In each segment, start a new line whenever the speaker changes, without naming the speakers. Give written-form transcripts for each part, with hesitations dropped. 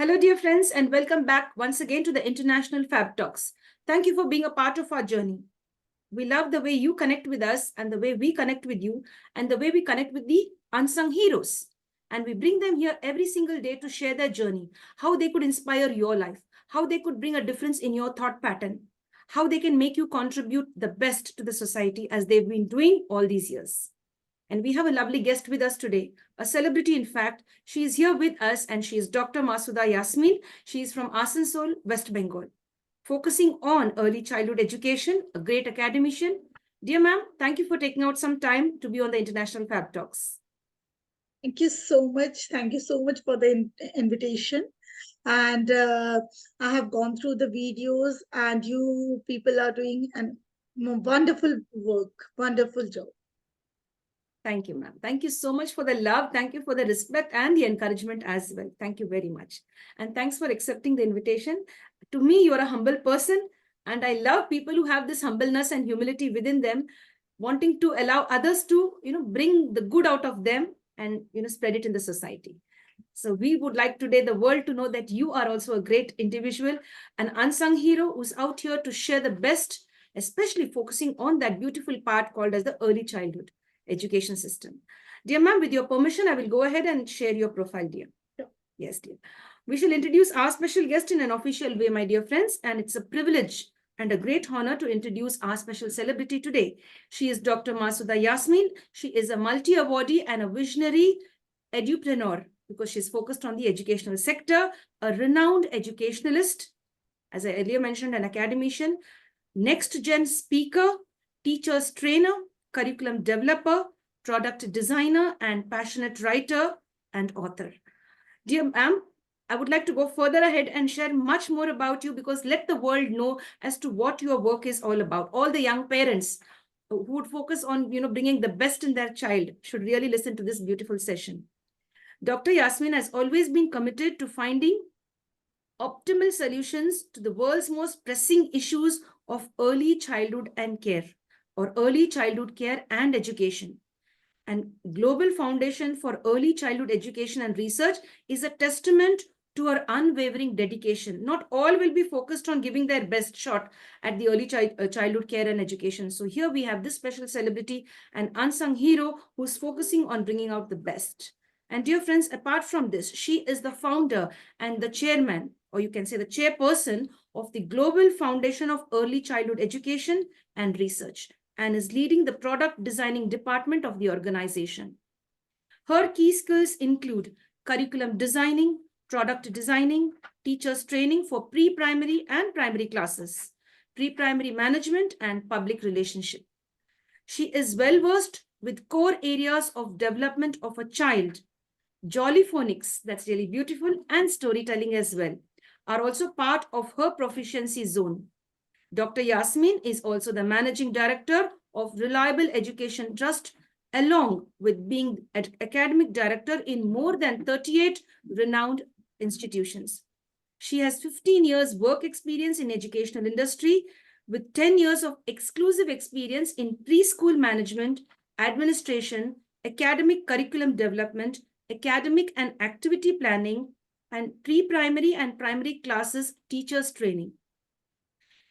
Hello, dear friends, and welcome back once again to the International Fabtalks. Thank you for being a part of our journey. We love the way you connect with us and the way we connect with you and the way we connect with the unsung heroes. And we bring them here every single day to share their journey, how they could inspire your life, how they could bring a difference in your thought pattern, how they can make you contribute the best to the society as they've been doing all these years. And we have a lovely guest with us today, a celebrity, in fact. She is here with us, and she is Dr. Masuda Yasmin. She is from Asansol, West Bengal, focusing on early childhood education, a great academician. Dear ma'am, thank you for taking out some time to be on the International Fab Talks.
Thank you so much. Thank you so much for the invitation. And I have gone through the videos, and you people are doing a wonderful work, wonderful job.
Thank you, ma'am. Thank you so much for the love. Thank you for the respect and the encouragement as well. Thank you very much. And thanks for accepting the invitation. To me, you're a humble person. And I love people who have this humbleness and humility within them, wanting to allow others to, bring the good out of them and, spread it in the society. So we would like today the world to know that you are also a great individual, an unsung hero who's out here to share the best, especially focusing on that beautiful part called as the early childhood education system. Dear ma'am, with your permission, I will go ahead and share your profile, dear.
Sure.
Yes, dear. We shall introduce our special guest in an official way, my dear friends, and it's a privilege and a great honor to introduce our special celebrity today. She is Dr. Masuda Yasmin. She is a multi-awardee and a visionary edupreneur because she's focused on the educational sector, a renowned educationalist, as I earlier mentioned, an academician, NextGen speaker, teacher's trainer, curriculum developer, product designer, and passionate writer and author. Dear ma'am, I would like to go further ahead and share much more about you because let the world know as to what your work is all about. All the young parents who would focus on, bringing the best in their child should really listen to this beautiful session. Dr. Yasmin has always been committed to finding optimal solutions to the world's most pressing issues of early childhood and care, or early childhood care and education. And Global Foundation for Early Childhood Education and Research is a testament to her unwavering dedication. Not all will be focused on giving their best shot at the early childhood care and education. So here we have this special celebrity, an unsung hero who's focusing on bringing out the best. And dear friends, apart from this, she is the founder and the chairman, or you can say the chairperson of the Global Foundation of Early Childhood Education and Research, and is leading the product designing department of the organization. Her key skills include curriculum designing, product designing, teachers training for pre-primary and primary classes, pre-primary management, and public relationship. She is well versed with core areas of development of a child. Jolly phonics, that's really beautiful, and storytelling as well, are also part of her proficiency zone. Dr. Yasmin is also the managing director of Reliable Education Trust, along with being academic director in more than 38 renowned institutions. She has 15 years work experience in educational industry with 10 years of exclusive experience in preschool management, administration, academic curriculum development, academic and activity planning, and pre-primary and primary classes teachers training.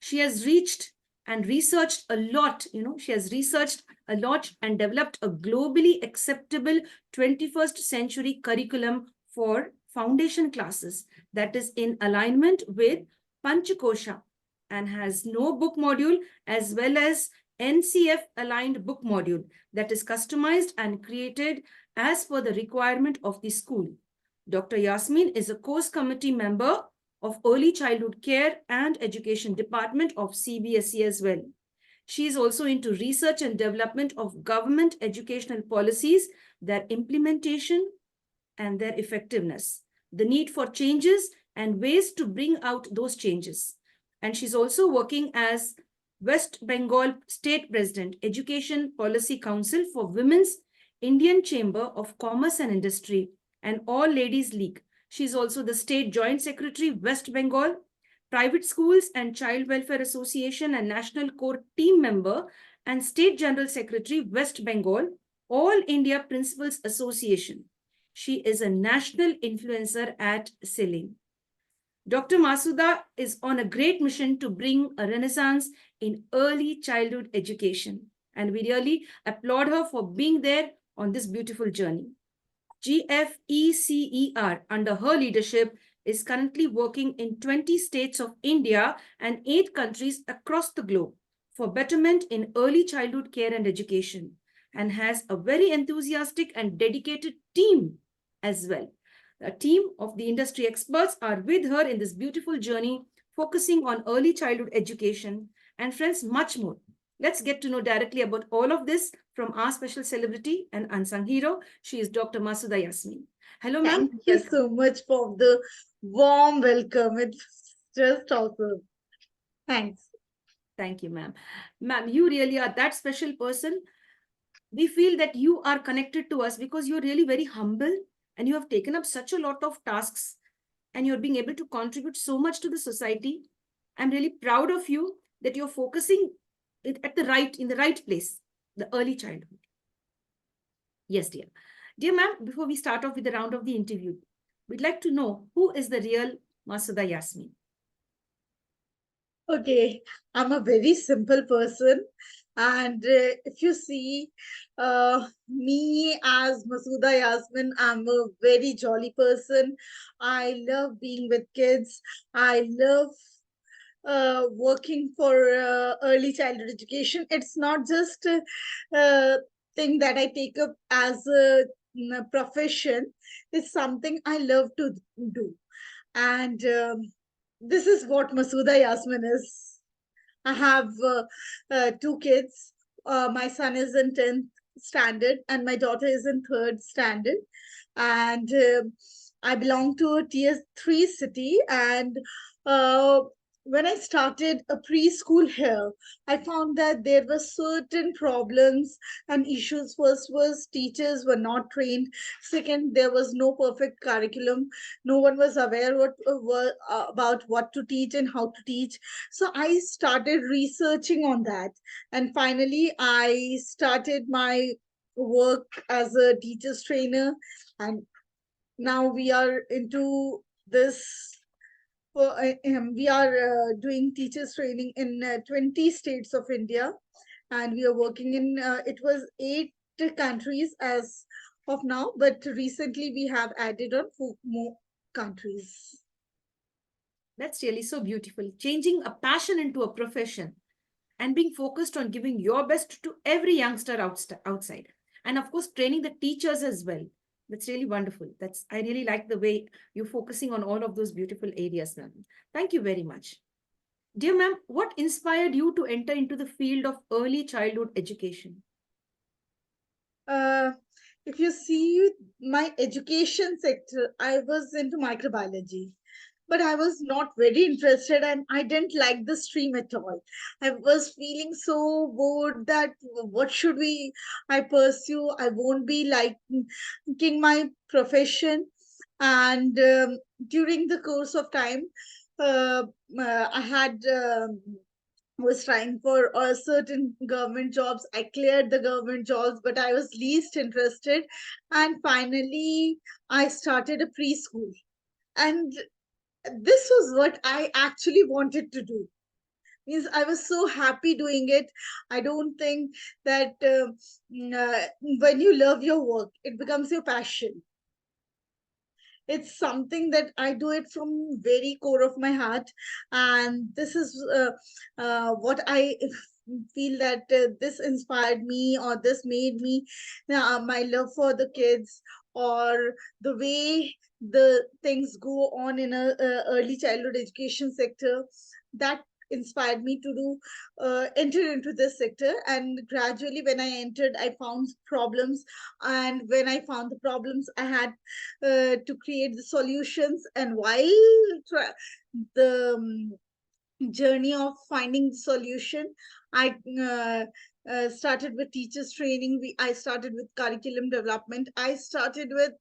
She has reached and researched a lot, she has researched a lot and developed a globally acceptable 21st century curriculum for foundation classes that is in alignment with Panchakosha and has no book module as well as NCF aligned book module that is customized and created as per the requirement of the school. Dr. Yasmin is a course committee member of Early Childhood Care and Education Department of CBSE as well. She is also into research and development of government educational policies, their implementation and their effectiveness, the need for changes and ways to bring out those changes. And she's also working as West Bengal State President, Education Policy Council for Women's Indian Chamber of Commerce and Industry and All Ladies League. She's also the State Joint Secretary, West Bengal, Private Schools and Child Welfare Association and National Core Team Member, and State General Secretary, West Bengal, All India Principals Association. She is a national influencer at Selling. Dr. Masuda is on a great mission to bring a renaissance in early childhood education, and we really applaud her for being there on this beautiful journey. GFECER, under her leadership, is currently working in 20 states of India and 8 countries across the globe for betterment in early childhood care and education, and has a very enthusiastic and dedicated team as well. A team of the industry experts are with her in this beautiful journey, focusing on early childhood education and friends, much more. Let's get to know directly about all of this from our special celebrity and unsung hero. She is Dr. Masuda Yasmin. Hello, ma'am.
Thank you so much for the warm welcome. It's just awesome. Thanks.
Thank you, ma'am. Ma'am, you really are that special person. We feel that you are connected to us because you're really very humble and you have taken up such a lot of tasks and you're being able to contribute so much to the society. I'm really proud of you that you're focusing it at the right, in the right place, the early childhood. Yes, dear. Dear ma'am, before we start off with the round of the interview, we'd like to know who is the real Masuda Yasmin?
Okay, I'm a very simple person. And if you see me as Masuda Yasmin, I'm a very jolly person. I love being with kids. I love working for early childhood education. It's not just a thing that I take up as a profession. It's something I love to do. And this is what Masuda Yasmin is. I have 2 kids. My son is in 10th standard and my daughter is in 3rd standard. And I belong to a tier 3 city. And uh, when I started a preschool here, I found that there were certain problems and issues. First was teachers were not trained. Second, there was no perfect curriculum. No one was aware about what to teach and how to teach. So I started researching on that. And finally, I started my work as a teacher's trainer. And now we are into this. We are doing teachers training in 20 states of India, and we are working in, it was 8 countries as of now, but recently we have added on 4 more countries.
That's really so beautiful. Changing a passion into a profession and being focused on giving your best to every youngster outside. And of course, training the teachers as well. That's really wonderful. I really like the way you're focusing on all of those beautiful areas, ma'am. Thank you very much. Dear ma'am, what inspired you to enter into the field of early childhood education?
Uh, if you see my education sector, I was into microbiology, but I was not very interested and I didn't like the stream at all. I was feeling so bored that what should I pursue? I won't be liking my profession. And during the course of time, uh, I had was trying for certain government jobs. I cleared the government jobs, but I was least interested. And finally, I started a preschool. And this was what I actually wanted to do. Means I was so happy doing it. I don't think that when you love your work, it becomes your passion. It's something that I do it from very core of my heart, and this is what I feel that this inspired me, or this made me my love for the kids, or the way the things go on in a early childhood education sector, that inspired me to do enter into this sector. And gradually when I entered, I found problems, and when I found the problems, I had to create the solutions. And while the journey of finding the solution, I started with teachers training. I started with curriculum development. I started with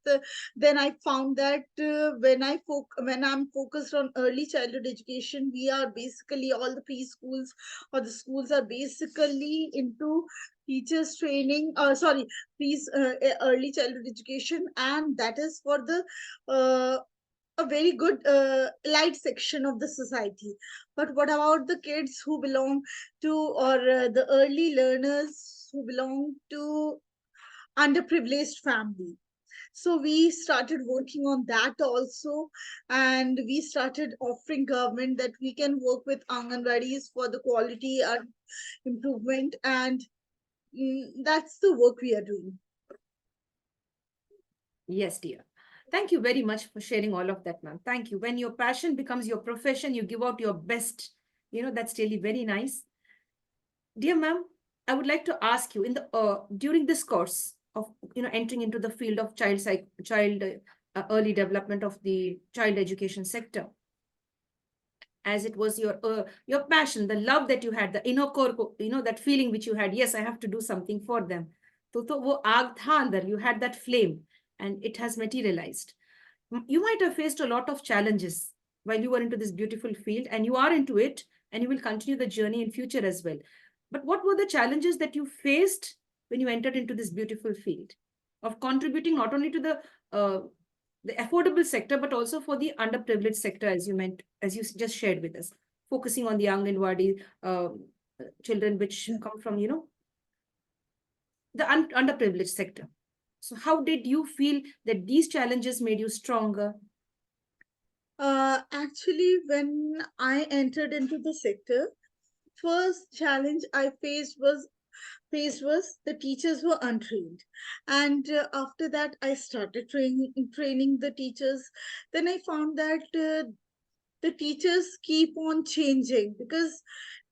then I found that when I'm focused on early childhood education, we are basically, all the preschools or the schools are basically into teachers training, sorry, early childhood education, and that is for the a very good light section of the society. But what about the kids who belong to, or the early learners who belong to underprivileged family? So we started working on that also, and we started offering government that we can work with Anganwadis for the quality and improvement, and that's the work we are doing.
Yes, dear. Thank you very much for sharing all of that, ma'am. Thank you. When your passion becomes your profession, you give out your best. That's really very nice. Dear ma'am, I would like to ask you, in the during this course of entering into the field of child early development of the child education sector, as it was your passion, the love that you had, the inner core, that feeling which you had, yes, I have to do something for them. तो वो आग था अंदर, you had that flame, and it has materialized. You might have faced a lot of challenges while you were into this beautiful field, and you are into it, and you will continue the journey in future as well. But what were the challenges that you faced when you entered into this beautiful field of contributing not only to the affordable sector, but also for the underprivileged sector, as you just shared with us, focusing on the young and Wadi children which come from, the underprivileged sector. So how did you feel that these challenges made you stronger?
Actually, when I entered into the sector, first challenge I faced was the teachers were untrained, and after that I started training the teachers. Then I found that the teachers keep on changing, because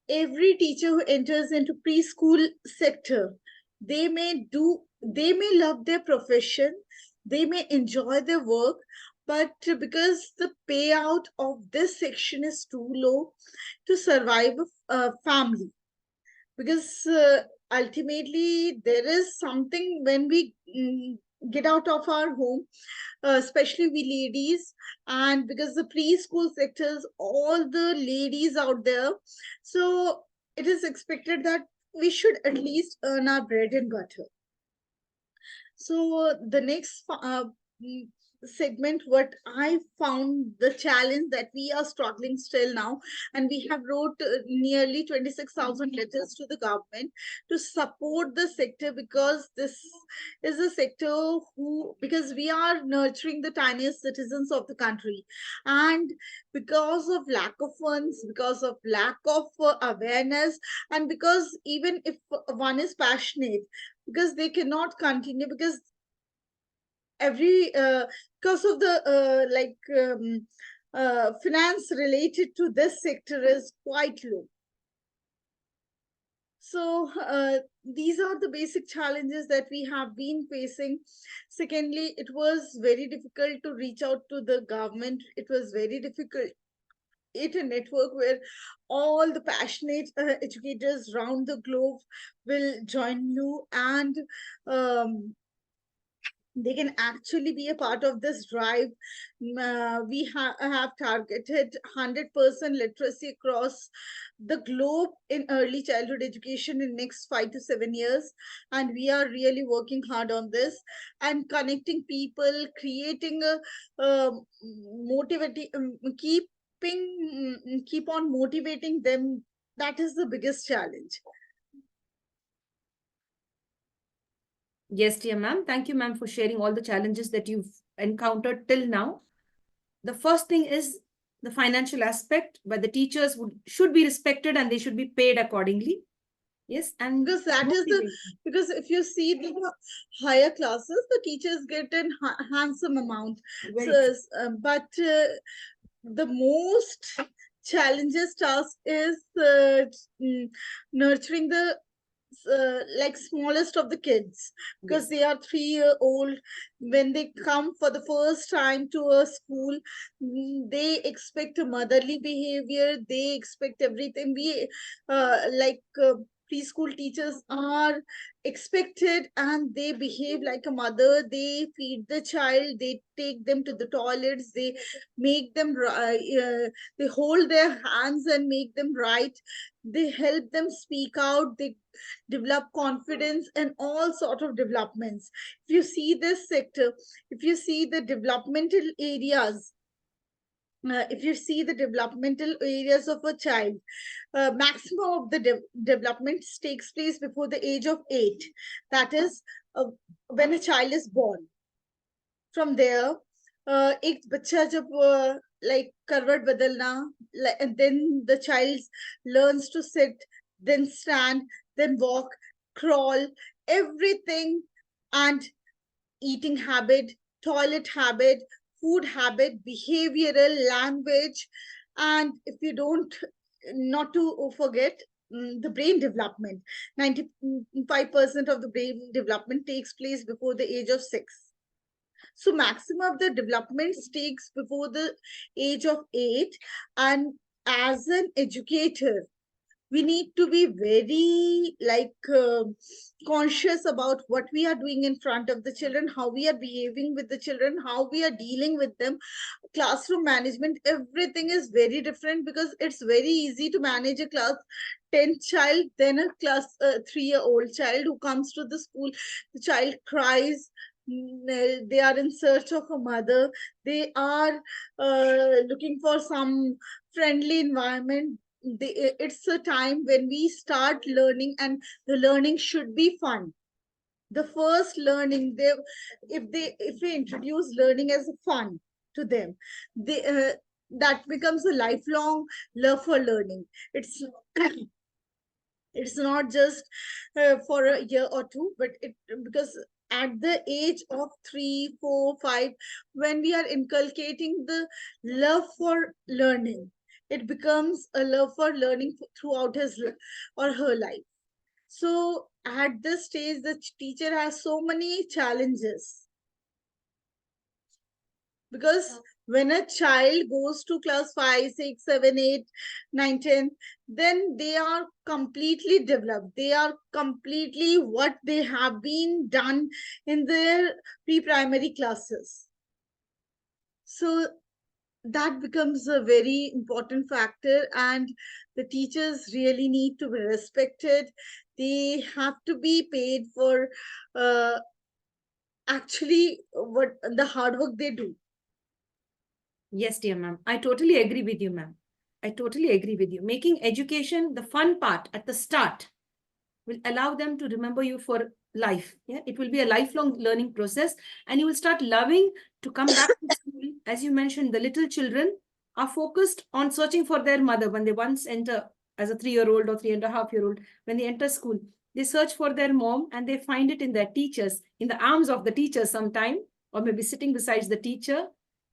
every teacher who enters into preschool sector, they may love their profession, they may enjoy their work, but because the payout of this section is too low to survive a family, because ultimately there is something when we get out of our home, especially we ladies, and because the preschool sectors, all the ladies out there, so it is expected that we should at least earn our bread and butter. So the next mm, segment, what I found the challenge that we are struggling still now, and we have wrote nearly 26,000 letters to the government to support the sector, because this is a sector because we are nurturing the tiniest citizens of the country, and because of lack of funds, because of lack of awareness, and because even if one is passionate, because they cannot continue, because every because of the finance related to this sector is quite low. So these are the basic challenges that we have been facing. Secondly, it was very difficult to reach out to the government. It was very difficult a network where all the passionate educators around the globe will join you, and they can actually be a part of this drive. We have targeted 100% literacy across the globe in early childhood education in next 5 to 7 years, and we are really working hard on this and connecting people, creating a motivating, keep on motivating them. That is the biggest challenge.
Yes, dear ma'am. Thank you, ma'am, for sharing all the challenges that you've encountered till now. The first thing is the financial aspect, where the teachers should be respected and they should be paid accordingly. Yes, and
Because that is the because if you see the higher classes, the teachers get an handsome amount. So, but the most challenges task is nurturing the like smallest of the kids, because they are 3 year old. When they come for the first time to a school, they expect a motherly behavior, they expect everything. We preschool teachers are expected, and they behave like a mother. They feed the child, they take them to the toilets, they make them they hold their hands and make them right, they help them speak out, they develop confidence, and all sort of developments. If you see this sector, if you see the developmental areas, if you see the developmental areas of a child, maximum of the development takes place before the age of 8. That is when a child is born. From there, एक बच्चा जब like करवट बदलना, and then the child learns to sit, then stand, then walk, crawl, everything, and eating habit, toilet habit, food habit, behavioral, language, and if you don't, not to forget, the brain development. 95% of the brain development takes place before the age of 6. So maximum of the development takes before the age of 8. And as an educator, we need to be very conscious about what we are doing in front of the children, how we are behaving with the children, how we are dealing with them. Classroom management, everything is very different, because it's very easy to manage a class 10th child, then a class 3-year-old child who comes to the school. The child cries, they are in search of a mother, they are looking for some friendly environment. It's a time when we start learning, and the learning should be fun. The first learning, if we introduce learning as a fun to them, that becomes a lifelong love for learning. It's not just for a year or two, but because at the age of 3, 4, 5, when we are inculcating the love for learning, it becomes a love for learning throughout his or her life. So at this stage, the teacher has so many challenges, because when a child goes to class 5, 6, 7, 8, 9, 10, then they are completely developed. They are completely what they have been done in their pre-primary classes. So that becomes a very important factor, and the teachers really need to be respected. They have to be paid for actually what the hard work they do.
Yes, dear ma'am. I totally agree with you, ma'am. I totally agree with you. Making education the fun part at the start will allow them to remember you for life. Yeah, it will be a lifelong learning process, and you will start loving to come back to school. As you mentioned, the little children are focused on searching for their mother when they once enter as a 3-year-old or 3.5-year-old. When they enter school, they search for their mom, and they find it in their teachers, in the arms of the teacher sometime, or maybe sitting beside the teacher.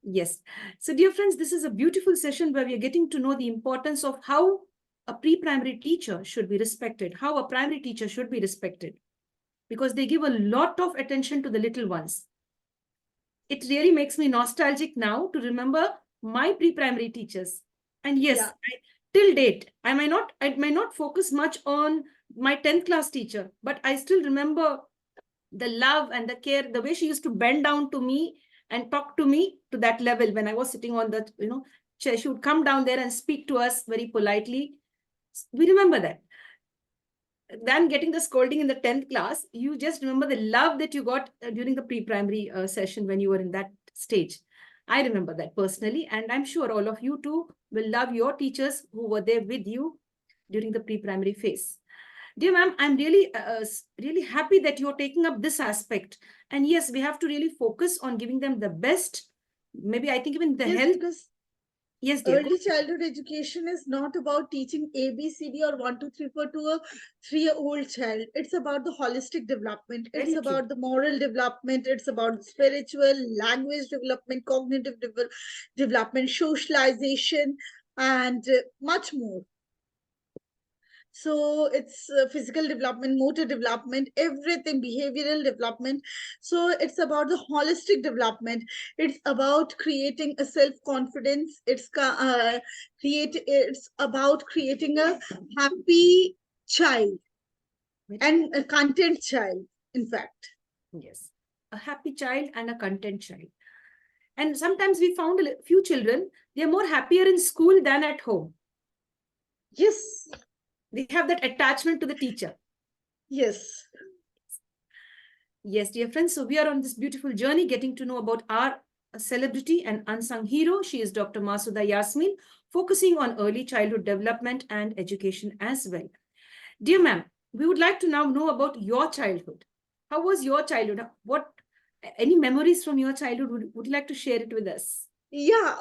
Yes. So, dear friends, this is a beautiful session where we are getting to know the importance of how a pre-primary teacher should be respected, how a primary teacher should be respected, because they give a lot of attention to the little ones. It really makes me nostalgic now to remember my pre-primary teachers. And yes,
Yeah.
till date, I may not focus much on my 10th class teacher, but I still remember the love and the care, the way she used to bend down to me and talk to me to that level when I was sitting on the chair. She would come down there and speak to us very politely. We remember that. Than getting the scolding in the 10th class, you just remember the love that you got during the pre-primary session when you were in that stage. I remember that personally, and I'm sure all of you too will love your teachers who were there with you during the pre-primary phase. Dear ma'am, I'm really happy that you're taking up this aspect. And yes, we have to really focus on giving them the best. Maybe I think even the
Yes,
health.
because
Yes, dear.
early childhood education is not about teaching ABCD or 1, 2, 3, 4 to a 3-year-old child. It's about the holistic development. It's
Very true.
about the moral development. It's about spiritual, language development, cognitive development, socialization, and much more. So it's physical development, motor development, everything, behavioral development. So it's about the holistic development. It's about creating a self-confidence. It's about creating a happy child and a content child, in fact.
Yes, a happy child and a content child. And sometimes we found a few children, they're more happier in school than at home.
Yes.
They have that attachment to the teacher.
Yes.
Yes, dear friends. So we are on this beautiful journey getting to know about our a celebrity and unsung hero. She is Dr. Masuda Yasmin, focusing on early childhood development and education as well. Dear ma'am, we would like to now know about your childhood. How was your childhood? What any memories from your childhood would you like to share it with us?
Yeah,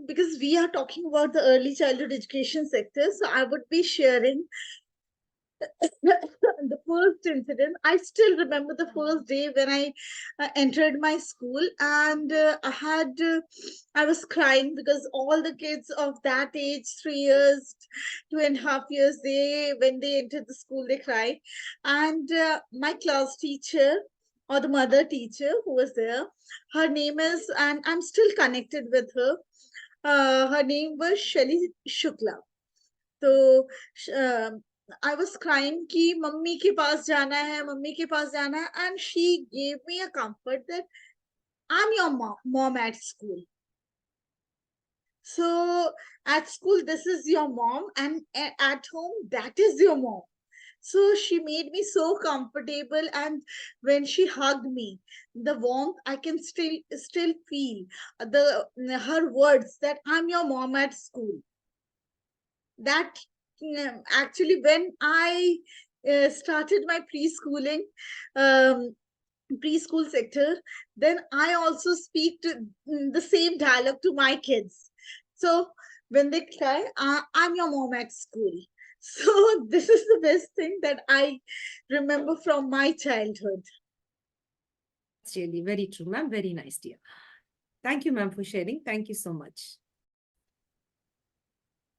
because we are talking about the early childhood education sector, so I would be sharing the first incident. I still remember the first day when I entered my school, and I was crying because all the kids of that age, 3 years, 2.5 years, when they entered the school, they cried. And my class teacher, or the mother teacher who was there, her name is, and I'm still connected with her. Her name was Shelly Shukla. तो I was crying कि mummy के पास जाना है, mummy के पास जाना है, and she gave me a comfort that I'm your mom at school. So at school, this is your mom, and at home, that is your mom. So she made me so comfortable, and when she hugged me, the warmth I can still feel the her words that I'm your mom at school. That actually, when I started my preschooling, preschool sector, then I also speak to the same dialogue to my kids. So when they cry, I'm your mom at school. So this is the best thing that I remember from my childhood.
It's really very true, ma'am. Very nice, dear. Thank you, ma'am, for sharing. Thank you so much.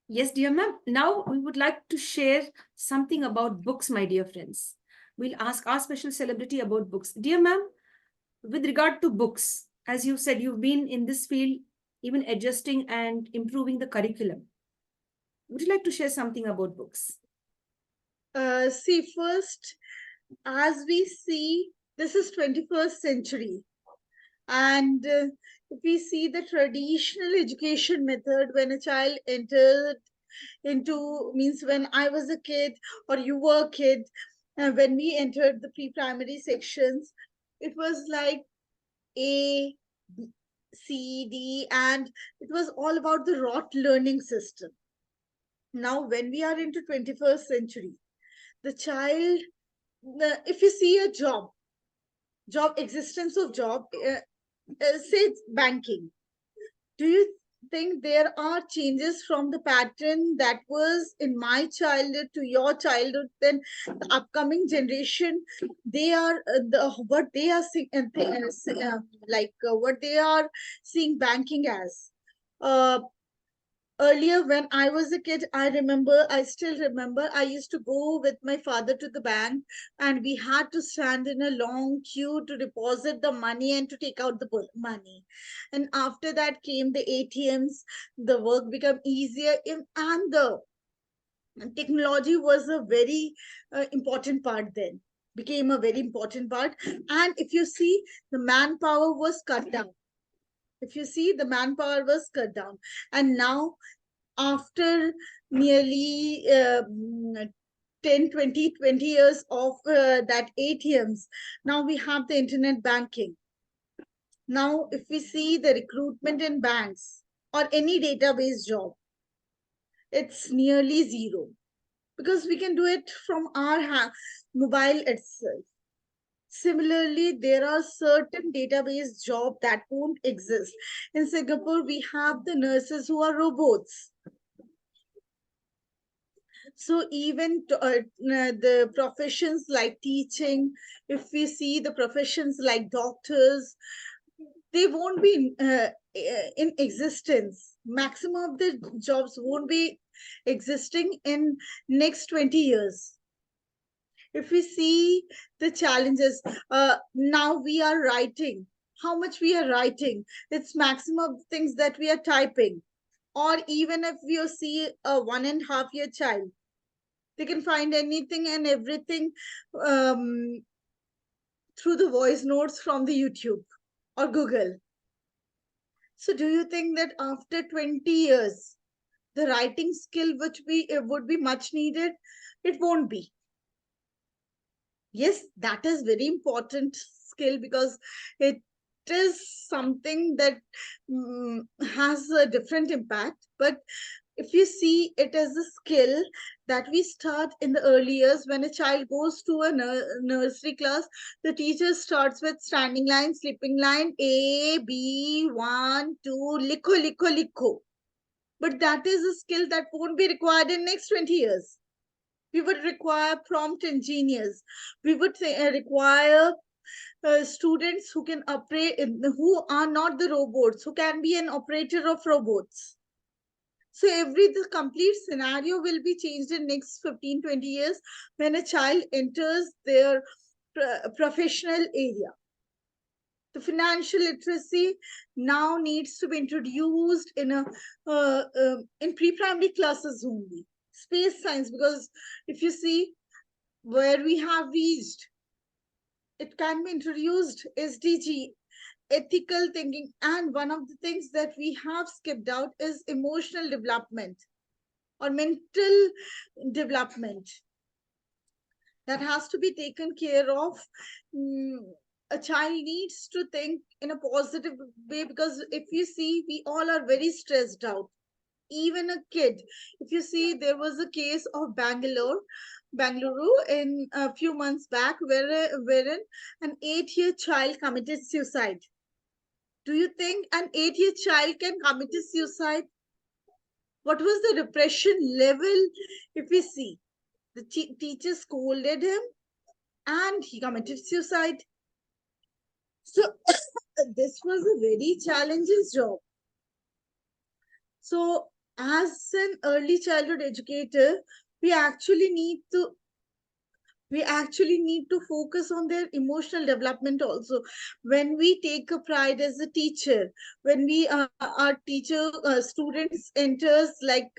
Yes, dear ma'am. Now we would like to share something about books, my dear friends. We'll ask our special celebrity about books. Dear ma'am, with regard to books, as you said, you've been in this field, even adjusting and improving the curriculum. Would you like to share something about books?
See, first, as we see, this is 21st century. And if we see the traditional education method, when a child entered into, means when I was a kid or you were a kid, when we entered the pre-primary sections, it was like A, B, C, D, and it was all about the rote learning system. Now, when we are into 21st century, the child, if you see a job existence of job, say it's banking, do you think there are changes from the pattern that was in my childhood to your childhood? Then the upcoming generation, they are what they are seeing, what they are seeing banking as. uh, Earlier, when I was a kid, I still remember, I used to go with my father to the bank, and we had to stand in a long queue to deposit the money and to take out the money. And after that came the ATMs, the work became easier, and the technology was a very important part then, became a very important part. And if you see, the manpower was cut down. If you see, the manpower was cut down. And now, after nearly 10, 20 years of that ATMs, now we have the internet banking. Now, if we see the recruitment in banks or any database job, it's nearly zero, because we can do it from our mobile itself. Similarly, there are certain database jobs that won't exist. In Singapore, we have the nurses who are robots. So even the professions like teaching, if we see the professions like doctors, they won't be in existence. Maximum of the jobs won't be existing in next 20 years. If we see the challenges, now we are writing. How much we are writing? It's maximum of things that we are typing. Or even if you see a 1.5 year child, they can find anything and everything through the voice notes from the YouTube or Google. So do you think that after 20 years, the writing skill which would be much needed? It won't be. Yes, that is very important skill, because it is something that has a different impact. But if you see it as a skill that we start in the early years, when a child goes to a nursery class, the teacher starts with standing line, sleeping line, A, B, 1, 2, likho, likho, likho. But that is a skill that won't be required in next 20 years. We would require prompt engineers. We would require students who can operate, who are not the robots, who can be an operator of robots. So the complete scenario will be changed in next 15-20 years when a child enters their professional area. The financial literacy now needs to be introduced in pre-primary classes only. Space science, because if you see where we have reached, it can be introduced, SDG, ethical thinking. And one of the things that we have skipped out is emotional development or mental development. That has to be taken care of. A child needs to think in a positive way, because if you see, we all are very stressed out. Even a kid, if you see, there was a case of Bangalore in a few months back, wherein an 8-year child committed suicide. Do you think an 8-year child can commit suicide? What was the repression level? If we see, the teacher scolded him and he committed suicide. So this was a very challenging job. So as an early childhood educator, we actually need to focus on their emotional development also. When we take a pride as a teacher, when we our teacher students enters like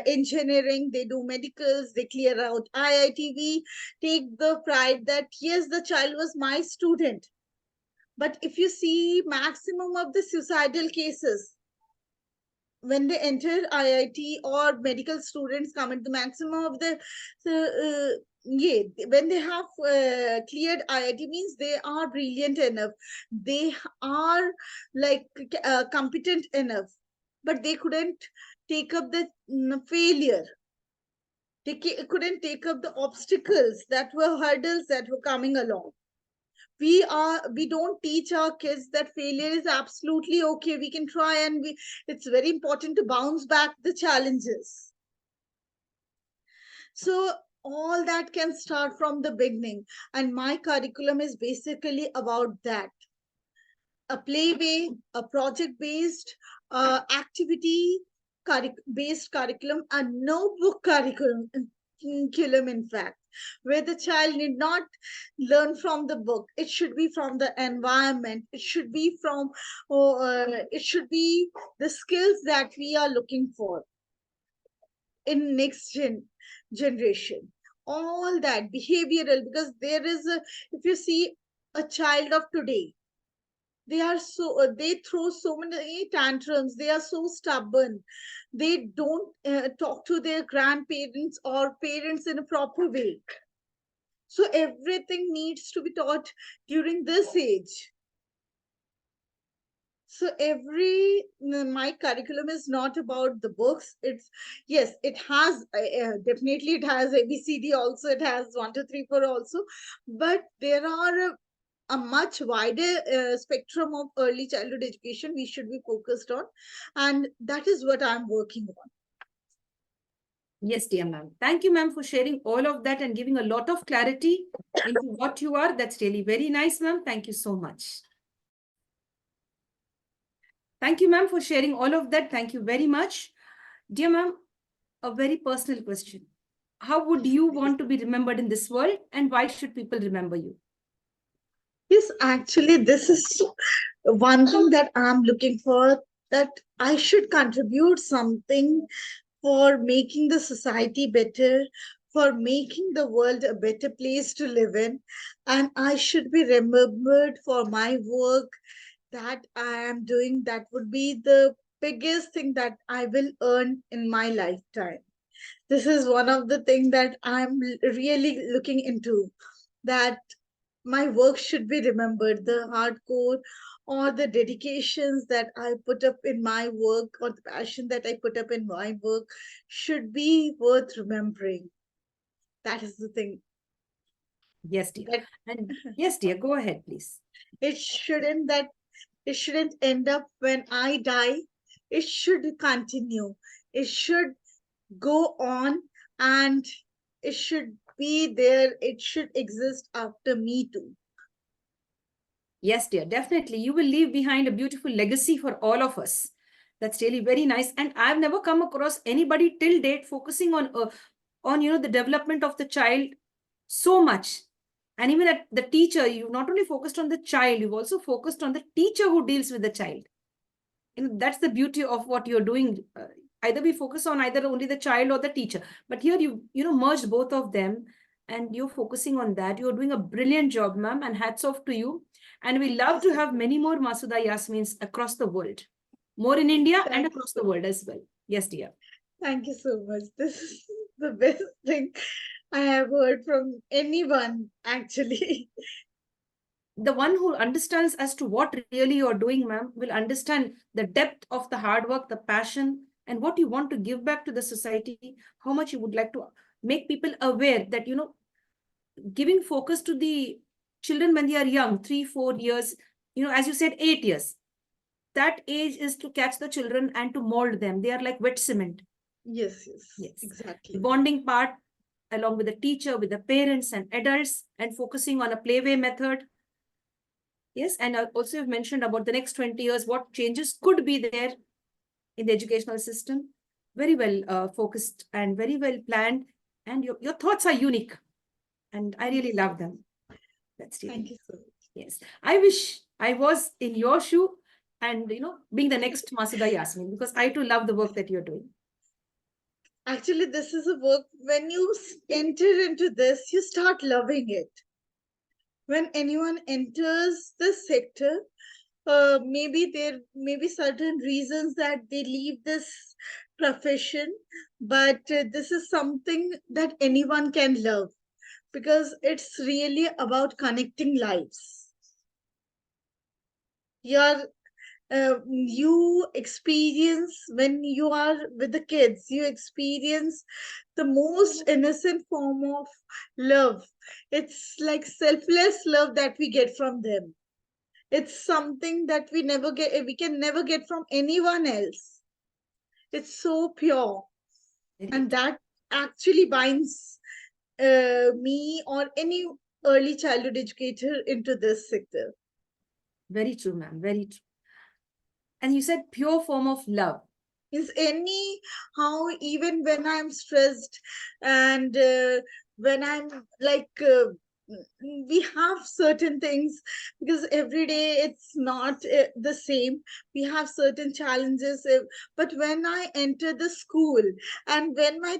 engineering, they do medicals, they clear out IIT, we take the pride that yes, the child was my student. But if you see, maximum of the suicidal cases when they enter IIT or medical students come at the maximum of the yeah, when they have cleared IIT, means they are brilliant enough, they are like competent enough, but they couldn't take up the failure. They couldn't take up the obstacles that were hurdles that were coming along. We don't teach our kids that failure is absolutely okay. We can try, and it's very important to bounce back the challenges. So all that can start from the beginning, and my curriculum is basically about that. A play way, a project based, activity based curriculum, a notebook curriculum, in fact, where the child need not learn from the book. It should be from the environment. It should be from, it should be the skills that we are looking for in generation. All that behavioral, because there is if you see a child of today, they are they throw so many tantrums, they are so stubborn, they don't talk to their grandparents or parents in a proper way. So everything needs to be taught during this age. So my curriculum is not about the books. It's, yes, it has definitely, it has ABCD also, it has 1 2 3 4 also, but there are a much wider spectrum of early childhood education we should be focused on, and that is what I'm working on.
Yes, dear ma'am. Thank you, ma'am, for sharing all of that and giving a lot of clarity into what you are. That's really very nice, ma'am. Thank you so much. Thank you, ma'am, for sharing all of that. Thank you very much. Dear ma'am, a very personal question. How would you want to be remembered in this world, and why should people remember you?
Yes, actually, this is one thing that I'm looking for, that I should contribute something for making the society better, for making the world a better place to live in. And I should be remembered for my work that I am doing. That would be the biggest thing that I will earn in my lifetime. This is one of the things that I'm really looking into, that my work should be remembered, the hardcore or the dedications that I put up in my work or the passion that I put up in my work should be worth remembering. That is the thing.
Yes, dear.
That
And yes, dear, go ahead, please.
it shouldn't that it shouldn't end up when I die. It should continue. It should go on, and it should be there. It should exist after me too.
Yes, dear, definitely. You will leave behind a beautiful legacy for all of us. That's really very nice. And I've never come across anybody till date focusing on the development of the child so much. And even at the teacher, you've not only focused on the child, you've also focused on the teacher who deals with the child. That's the beauty of what you're doing. Either we focus on either only the child or the teacher, but here you merged both of them, and you're focusing on that. You're doing a brilliant job, ma'am, and hats off to you. And we love to have many more Masuda Yasmins across the world, more in India and
Thank you
across
so
the world as well. Yes, dear.
Thank you so much. This is the best thing I have heard from anyone, actually.
The one who understands as to what really you're doing, ma'am, will understand the depth of the hard work, the passion, and what you want to give back to the society, how much you would like to make people aware that, giving focus to the children when they are young, 3, 4 years, as you said, 8 years. That age is to catch the children and to mold them. They are like wet cement.
Yes, yes,
Yes. The
exactly.
bonding part, along with the teacher, with the parents and adults, and focusing on a playway method. Yes, and also you've mentioned about the next 20 years, what changes could be there in the educational system. Very well focused and very well planned. And your thoughts are unique. And I really love them. That's really
Thank
nice.
you so much.
Yes. I wish I was in your shoe and, being the next Masuda Yasmin, because I too love the work that you're doing.
Actually, this is a work, when you enter into this, you start loving it. When anyone enters this sector, maybe there may be certain reasons that they leave this profession, but this is something that anyone can love, because it's really about connecting lives. You experience, when you are with the kids, you experience the most innocent form of love. It's like selfless love that we get from them. It's something that we can never get from anyone else. It's so pure, and that actually binds me or any early childhood educator into this sector.
Very true, ma'am. Very true. And you said pure form of love.
Is any how, even when I'm stressed, and when I'm like we have certain things, because every day it's not the same. We have certain challenges, but when I enter the school, and when my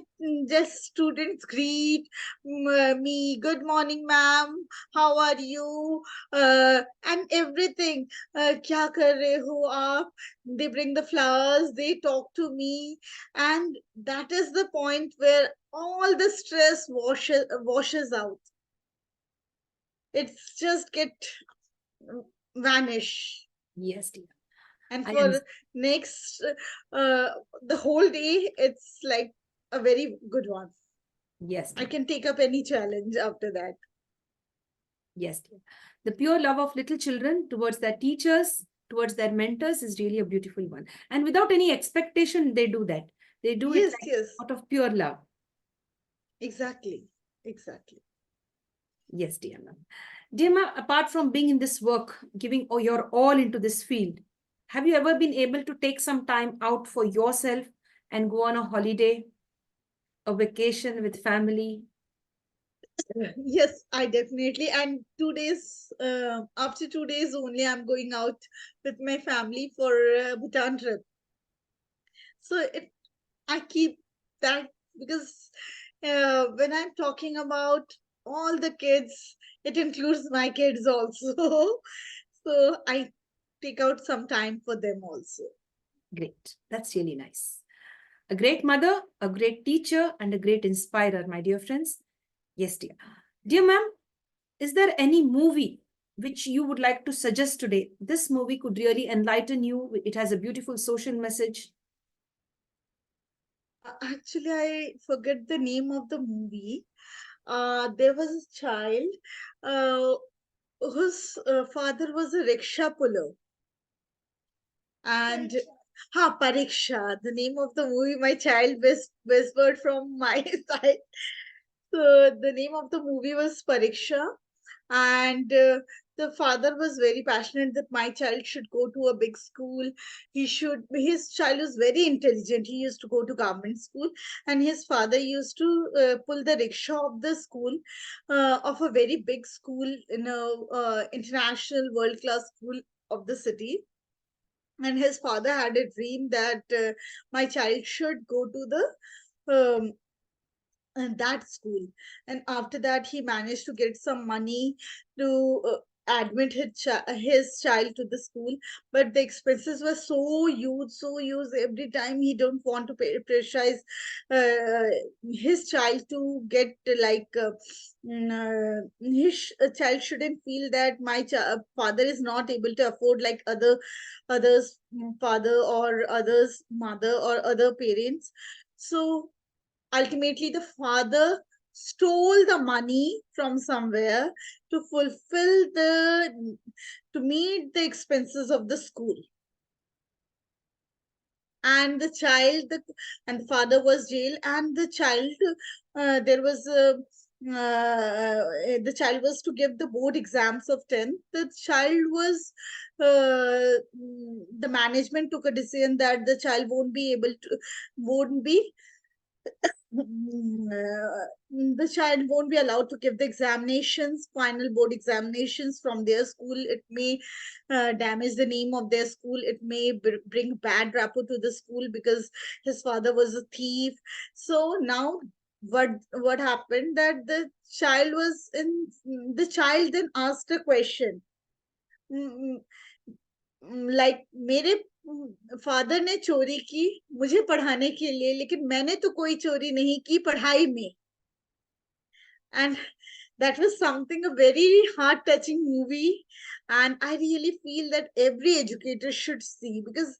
just students greet me, good morning ma'am, how are you, and everything, kya kar rahe ho aap, they bring the flowers, they talk to me, and that is the point where all the stress washes out. It's just get vanish.
Yes, dear.
And
I
for
understand.
next uh, the whole day, it's like a very good one.
Yes,
I
dear.
can take up any challenge after that.
Yes, dear. The pure love of little children towards their teachers, towards their mentors is really a beautiful one. And without any expectation, they do that. They do it
Yes,
like
yes,
out of pure love.
exactly.
Yes, dear ma'am. Dear ma'am, apart from being in this work, giving your all into this field, have you ever been able to take some time out for yourself and go on a holiday, a vacation with family?
Yes, I definitely. And 2 days, after 2 days only, I'm going out with my family for Bhutan trip. So I keep that, because when I'm talking about all the kids, it includes my kids also. So I take out some time for them also.
Great. That's really nice. A great mother, a great teacher, and a great inspirer, my dear friends. Yes, dear. Dear ma'am, is there any movie which you would like to suggest today? This movie could really enlighten you. It has a beautiful social message.
Actually, I forget the name of the movie. There was a child uh, whose father was a rickshaw puller. And Pariksha, the name of the movie, my child whispered from my side. So the name of the movie was Pariksha, and the father was very passionate that my child should go to a big school. His child was very intelligent. He used to go to government school, and his father used to pull the rickshaw of the school, of a very big school in a international world class school of the city. And his father had a dream that my child should go to the that school. And after that he managed to get some money to admit his child to the school, but the expenses were so huge. Every time he don't want to pressurize uh, his child to get his child shouldn't feel that my father is not able to afford like others father or others mother or other parents. So ultimately the father stole the money from somewhere to fulfill to meet the expenses of the school. And the father was jailed, and the child there was the child was to give the board exams of 10th. The child was the management took a decision that the child won't be the child won't be allowed to give the final board examinations from their school. It may damage the name of their school. It may bring bad rapport to the school because his father was a thief. So now what happened that the child then asked a question. Mm, like मेरे father ने चोरी की मुझे पढ़ाने के लिए, लेकिन मैंने तो कोई चोरी नहीं की पढ़ाई में. And that was something a very heart touching movie, and I really feel that every educator should see, because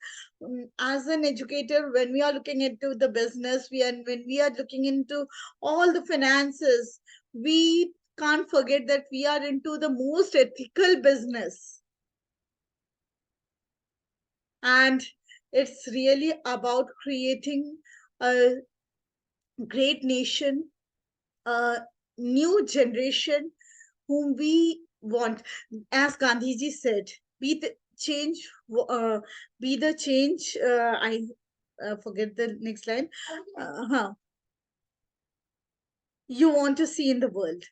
as an educator, when we are looking into the business, when we are looking into all the finances, we can't forget that we are into the most ethical business. And it's really about creating a great nation, a new generation whom we want. As Gandhiji said, be the change, be the change. I forget the next line. You want to see in the world.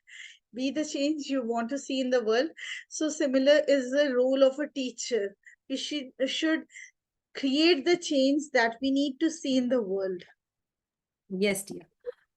Be the change you want to see in the world. So similar is the role of a teacher. We should create the change that we need to see in the world.
Yes, dear.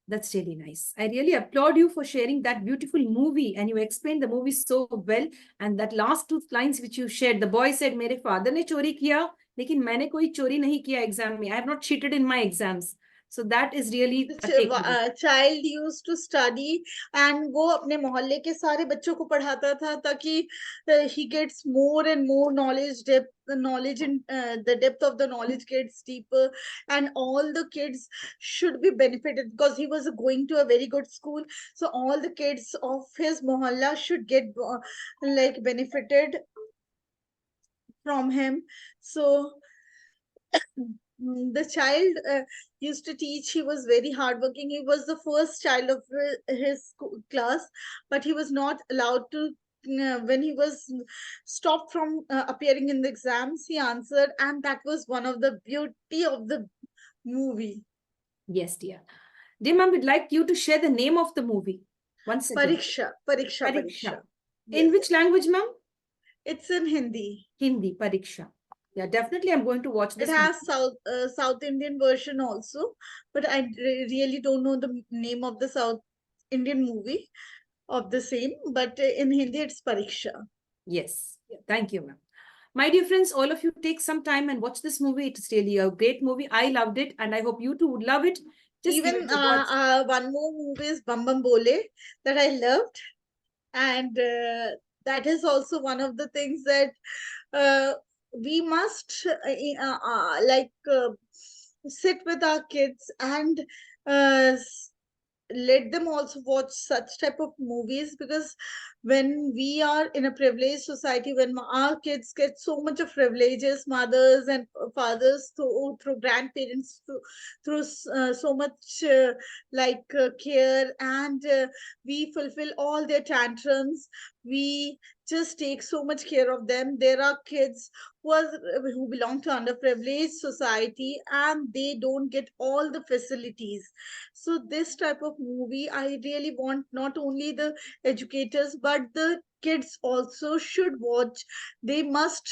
That's really nice. I really applaud you for sharing that beautiful movie, and you explained the movie so well. And that last two lines which you shared, the boy said, "मेरे father ने चोरी किया, लेकिन मैंने कोई चोरी नहीं किया exam में. I have not cheated in my exams." So that is really a takeaway.
Child used to study, and वो अपने मोहल्ले के सारे बच्चों को पढ़ाता था ताकि he gets more and more knowledge, the depth of the knowledge gets deeper, and all the kids should be benefited because he was going to a very good school. So all the kids of his mohalla should get like benefited from him. So the child used to teach. He was very hardworking. He was the first child of his class, but he was not allowed to. When he was stopped from appearing in the exams, he answered, and that was one of the beauty of the movie.
Yes, dear. Dear ma'am, we'd like you to share the name of the movie once again.
Pariksha.
In
Yes.
which language, ma'am?
It's in Hindi.
Hindi, Pariksha. Yeah, definitely I'm going to watch this.
It has South Indian version also, but I really don't know the name of the South Indian movie of the same, but in Hindi it's Pariksha.
Yes. Thank you, ma'am. My dear friends, all of you take some time and watch this movie. It's really a great movie. I loved it, and I hope you too would love it. Just give
Even
it a watch.
one more movie is Bam Bam Bole that I loved. And that is also one of the things that uh, we must sit with our kids and let them also watch such type of movies, because when we are in a privileged society, when our kids get so much of privileges, mothers and fathers through grandparents, through so much care, and we fulfill all their tantrums, we just take so much care of them. There are kids who belong to underprivileged society, and they don't get all the facilities. So this type of movie, I really want not only the educators but the kids also should watch. They must,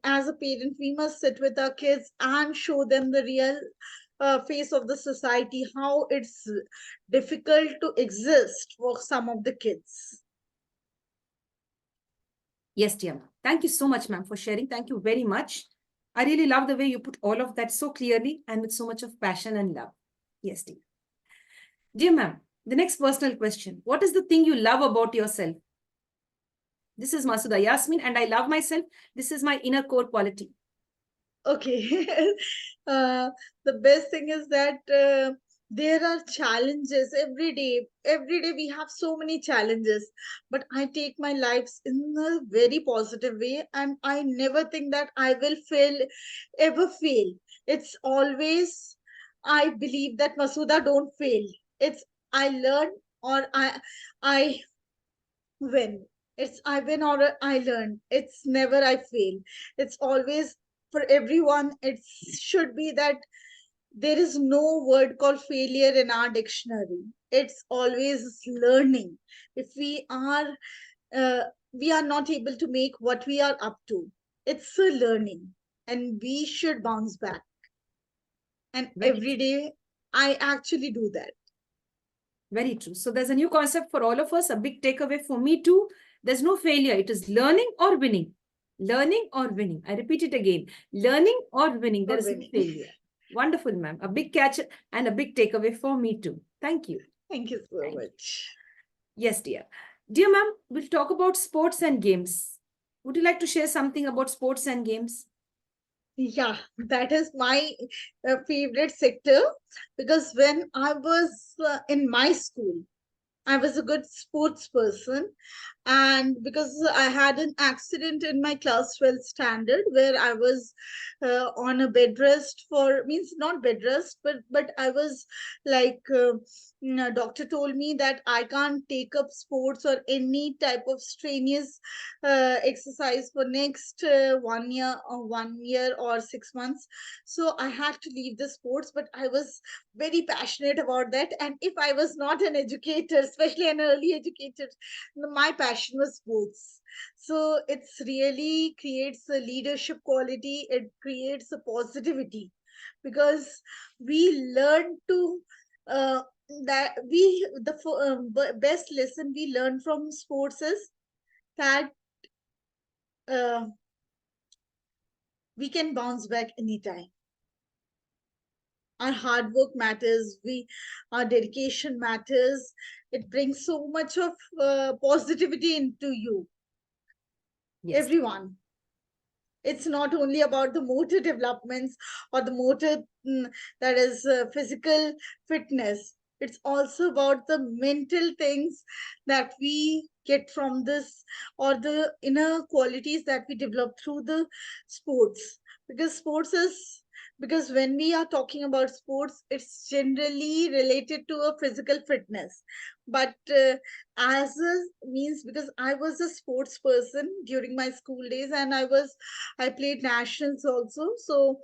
as a parent, we must sit with our kids and show them the real face of the society, how it's difficult to exist for some of the kids.
Yes, dear ma'am. Thank you so much, ma'am, for sharing. Thank you very much. I really love the way you put all of that so clearly and with so much of passion and love. Yes, dear. Dear ma'am, the next personal question. What is the thing you love about yourself? This is Masuda Yasmin, and I love myself. This is my inner core quality.
Okay. uh, the best thing is that there are challenges every day. Every day we have so many challenges, but I take my lives in a very positive way, and I never think that I will fail, ever fail. It's always, I believe that Masuda don't fail. It's I learn, or I win. It's I win or I learn. It's never I fail. It's always, for everyone, it should be that there is no word called failure in our dictionary. It's always learning. If uh, we are not able to make what we are up to, it's a learning, and we should bounce back. And
Very
every
true.
day, I actually do that.
Very true. So there's a new concept for all of us, a big takeaway for me too. There's no failure. It is learning or winning. Learning or winning. I repeat it again. Learning or winning. There
Or
is no
winning.
failure. Wonderful, ma'am. A big catch and a big takeaway for me too. Thank you.
Thank you so
Thank you.
much.
Yes, dear. Dear ma'am, we'll talk about sports and games. Would you like to share something about sports and games?
Yeah, that is my favorite sector, because when I was in my school, I was a good sports person, and because I had an accident in my class 12 standard where I was on a bed rest, for means not bed rest, but I was like doctor told me that I can't take up sports or any type of strenuous exercise for next 1 year or 1 year or 6 months. So I had to leave the sports, but I was very passionate about that. And if I was not an educator, especially an early educator, my passion was sports. So it's really creates a leadership quality, it creates a positivity, because we learn to uh, that we the best lesson we learn from sports is that uh, we can bounce back anytime. Our hard work matters, we our dedication matters. It brings so much of positivity into you,
Yes.
everyone. It's not only about the motor developments or the motor that is physical fitness. It's also about the mental things that we get from this, or the inner qualities that we develop through the sports. Because sports is, because when we are talking about sports, it's generally related to a physical fitness. But as a means, because I was a sports person during my school days, and I played nationals also. So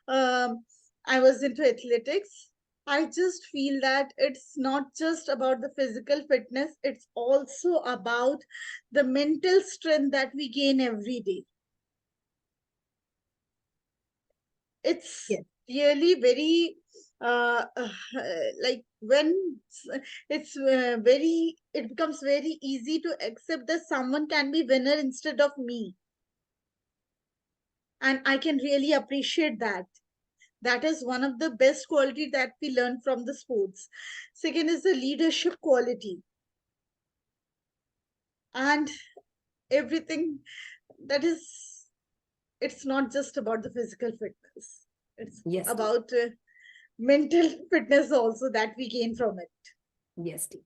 I was into athletics. I just feel that it's not just about the physical fitness, it's also about the mental strength that we gain every day. It's
Yes.
really very like when it's very, it becomes very easy to accept that someone can be winner instead of me, and I can really appreciate that. That is one of the best quality that we learn from the sports. Second is the leadership quality. and everything that is, it's not just about the physical fitness. It's
Yes, dear.
about mental fitness also that we gain from it.
Yes, dear.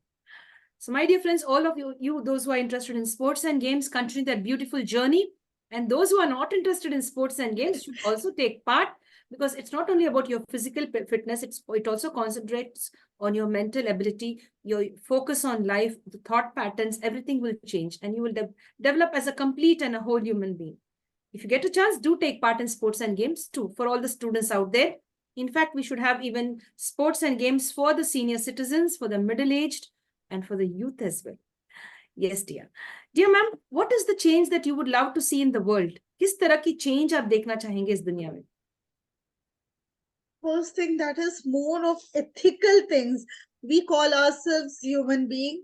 So, my dear friends, all of you, those who are interested in sports and games, continue that beautiful journey. And those who are not interested in sports and games should also take part, because it's not only about your physical fitness, it also concentrates on your mental ability, your focus on life, the thought patterns, everything will change, and you will develop as a complete and a whole human being. If you get a chance, do take part in sports and games too, for all the students out there. In fact, we should have even sports and games for the senior citizens, for the middle-aged, and for the youth as well. Yes, dear. Dear ma'am, what is the change that you would love to see in the world? किस तरह की change आप देखना चाहेंगे इस दुनिया में?
First thing, that is more of ethical things. We call ourselves human being,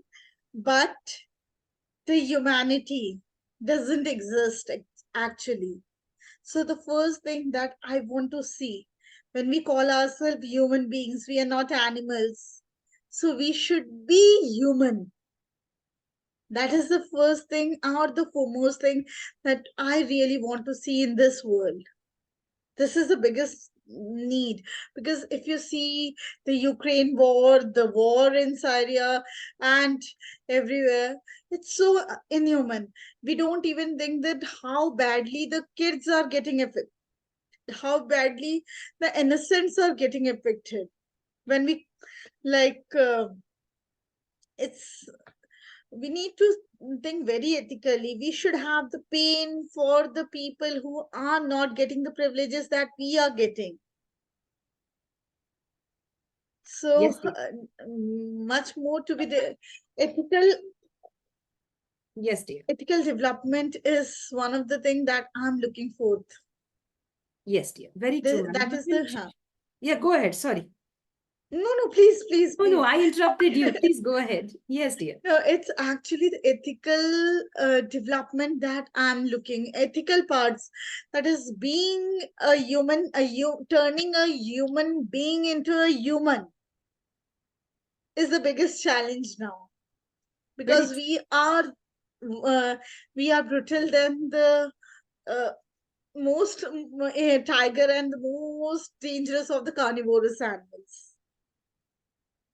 but the humanity doesn't exist actually. So the first thing that I want to see, when we call ourselves human beings, we are not animals. So we should be human. That is the first thing or the foremost thing that I really want to see in this world. This is the biggest need, because if you see the Ukraine war, the war in Syria, and everywhere, it's so inhuman. We don't even think that how badly the kids are getting affected, how badly the innocents are getting affected. When we like, it's, we need to think very ethically. We should have the pain for the people who are not getting the privileges that we are getting. So
Yes, dear.
much more to be the ethical.
Yes, dear.
Ethical development is one of the things that I'm looking for.
Yes, dear. Very true, ma'am.
That is the
Yeah, go ahead. Sorry.
no, please, please,
No,
please.
I interrupted you. Please go ahead. Yes, dear.
No, it's actually the ethical development that I'm looking. Ethical parts, that is being a human, turning a human being into a human is the biggest challenge now,
Very
because
true.
uh, we are brutal than the uh, most tiger and the most dangerous of the carnivorous animals.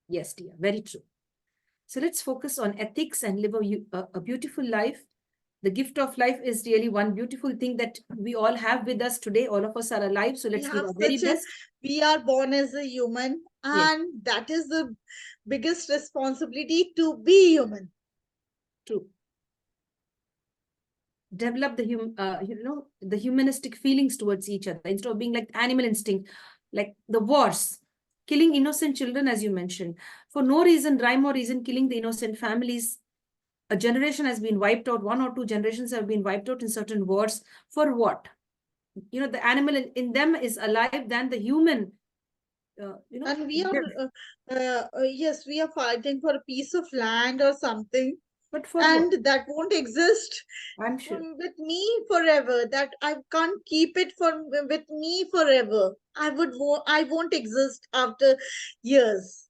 Yes, dear. Very true. So let's focus on ethics and live a beautiful life. The gift of life is really one beautiful thing that we all have with us today. All of us are alive. So
We
let's give
have
our very
such a,
best.
we are born as a human,
Yes,
and that is the biggest responsibility, to be human.
true. Develop the humanistic feelings towards each other instead of being like animal instinct, like the wars, killing innocent children, as you mentioned, for no reason, rhyme or reason, killing the innocent families. A generation has been wiped out. One or two generations have been wiped out in certain wars. For what? The animal in them is alive than the human.
And we are
Live.
yes, we are fighting for a piece of land or something,
But for what?
and that won't exist
I'm sure.
with me forever. That I can't keep it for with me forever. I won't exist after years.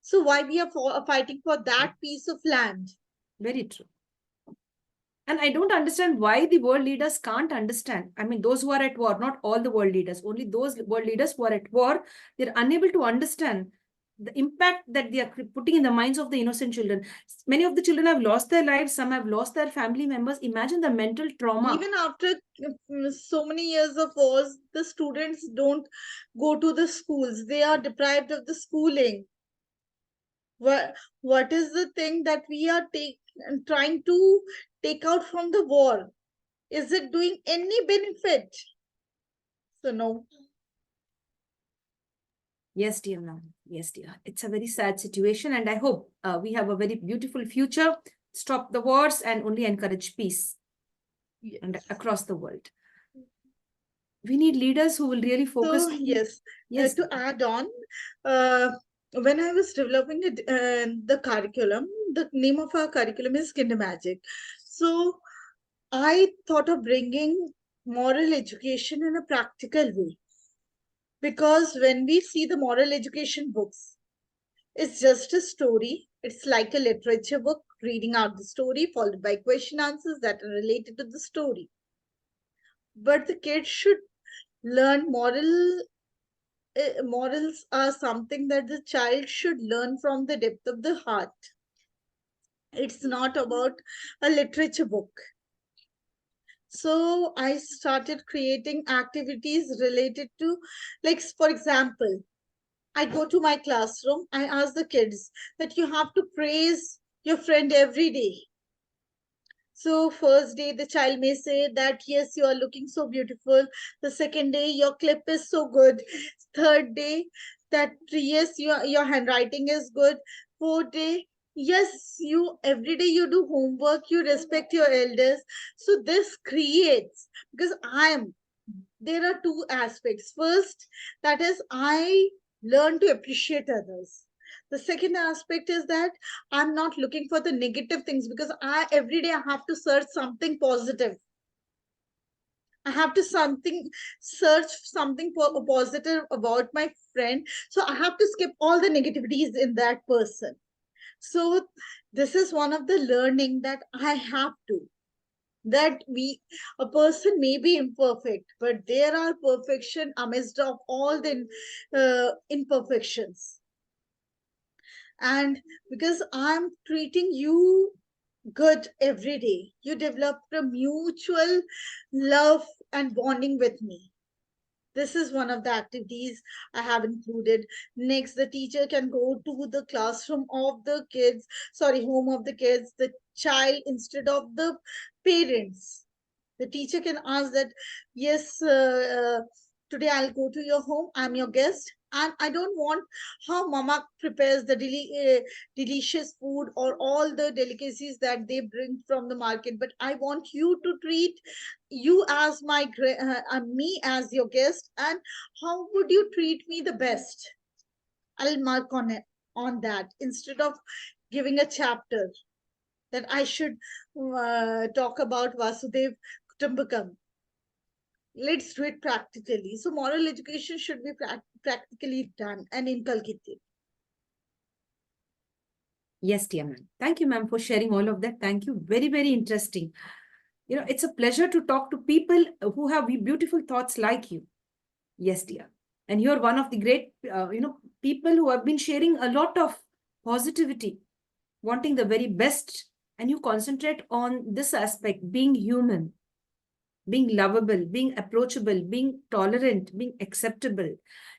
So why we are fighting for that piece of land?
Very true. And I don't understand why the world leaders can't understand. I mean, those who are at war, not all the world leaders, only those world leaders who are at war, they're unable to understand the impact that they are putting in the minds of the innocent children. Many of the children have lost their lives, some have lost their family members. Imagine the mental trauma.
Even after so many years of wars, the students don't go to the schools. They are deprived of the schooling. What is the thing that we are trying to take out from the war? Is it doing any benefit? So no.
Yes, dear ma'am. Yes, dear. It's a very sad situation, and I hope we have a very beautiful future. Stop the wars and only encourage peace
Yes.
and across the world. We need leaders who will really focus.
So yes,
Yes,
to add on, uh, when I was developing the curriculum, the name of our curriculum is Kinder Magic. So I thought of bringing moral education in a practical way, because when we see the moral education books, it's just a story. It's like a literature book. reading out the story, followed by question answers that are related to the story. But the kids should learn morals are something that the child should learn from the depth of the heart. It's not about a literature book. So I started creating activities related to, like, for example, I go to my classroom, I ask the kids that you have to praise your friend every day. So first day, the child may say that, yes, you are looking so beautiful. The second day, your clip is so good. Third day, that yes, your handwriting is good. Fourth day, yes, you every day you do homework, you respect your elders. So this creates, because there are two aspects. First, that is, I learn to appreciate others. The second aspect is that I'm not looking for the negative things, because I every day I have to search something positive. I have to search something positive about my friend. So I have to skip all the negativities in that person. So this is one of the learning that I have to, that a person may be imperfect, but there are perfection amidst of all the imperfections. And because I'm treating you good every day, you develop a mutual love and bonding with me. This is one of the activities I have included. Next, the teacher can go to the classroom of the kids, sorry, home of the kids, the child, instead of the parents. The teacher can ask that, yes, today I'll go to your home, I'm your guest, and I don't want how mama prepares the delicious food or all the delicacies that they bring from the market, but I want you to treat you as me as your guest, and how would you treat me the best? I'll mark on it, on that, instead of giving a chapter that I should talk about Vasudev Kutumbakam. Let's do it practically. So moral education should be practically done and inculcated.
Yes, dear ma'am. Thank you, ma'am, for sharing all of that. Thank you. Very, very interesting. You know, it's a pleasure to talk to people who have beautiful thoughts like you. Yes, dear. And you're one of the great, people who have been sharing a lot of positivity, wanting the very best. And you concentrate on this aspect, being human, being lovable, being approachable, being tolerant, being acceptable.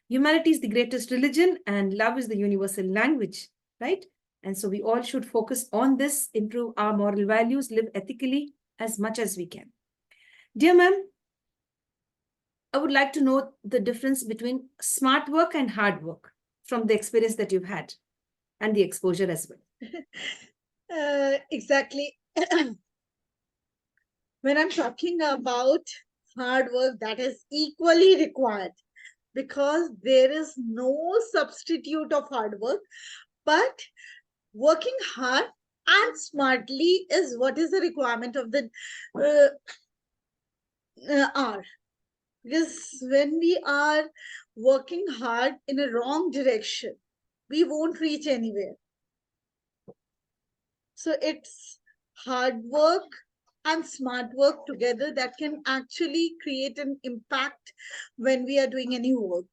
Humanity is the greatest religion and love is the universal language, right? And so we all should focus on this, improve our moral values, live ethically as much as we can. Dear ma'am, I would like to know the difference between smart work and hard work from the experience that you've had and the exposure as well.
Exactly. When I'm talking about hard work, that is equally required, because there is no substitute of hard work, but working hard and smartly is what is the requirement of the hour. Because when we are working hard in a wrong direction, we won't reach anywhere. So it's hard work and smart work together that can actually create an impact when we are doing any work.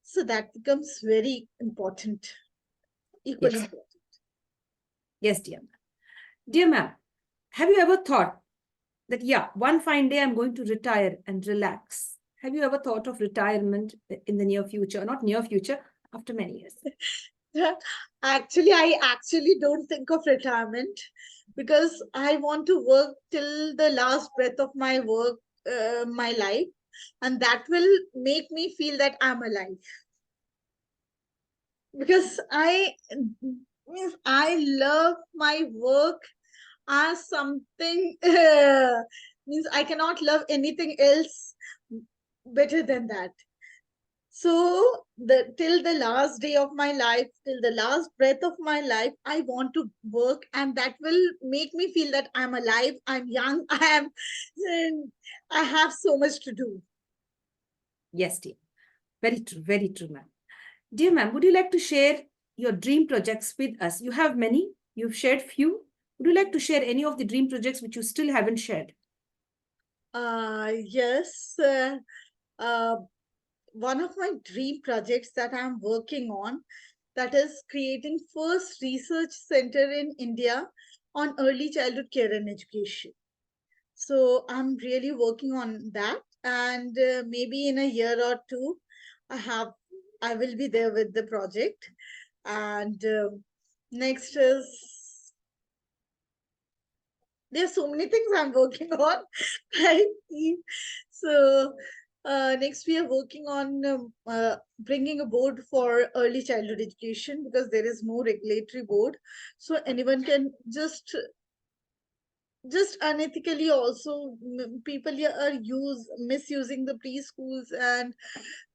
So that becomes very important, equally
Yes.
important.
Yes, dear ma'am. Dear ma'am, have you ever thought that, yeah, one fine day I'm going to retire and relax? Have you ever thought of retirement in the near future? Not near future, after many years.
Actually, I actually don't think of retirement, because I want to work till the last breath of my life, and that will make me feel that I'm alive. Because I love my work as something, means I cannot love anything else better than that. So till the last day of my life, till the last breath of my life, I want to work, and that will make me feel that I'm alive, I'm young, I have so much to do.
Yes, dear. Very true, ma'am. Dear ma'am, would you like to share your dream projects with us? You have many. You've shared few. Would you like to share any of the dream projects which you still haven't shared?
Yes. Uh, One of my dream projects that I'm working on, that is creating first research center in India on early childhood care and education. So I'm really working on that, and maybe in a year or two, I have I will be there with the project. And next is, there's so many things I'm working on. I feel. So next we are working on bringing a board for early childhood education, because there is no regulatory board, so anyone can just unethically also, people here are misusing the preschools, and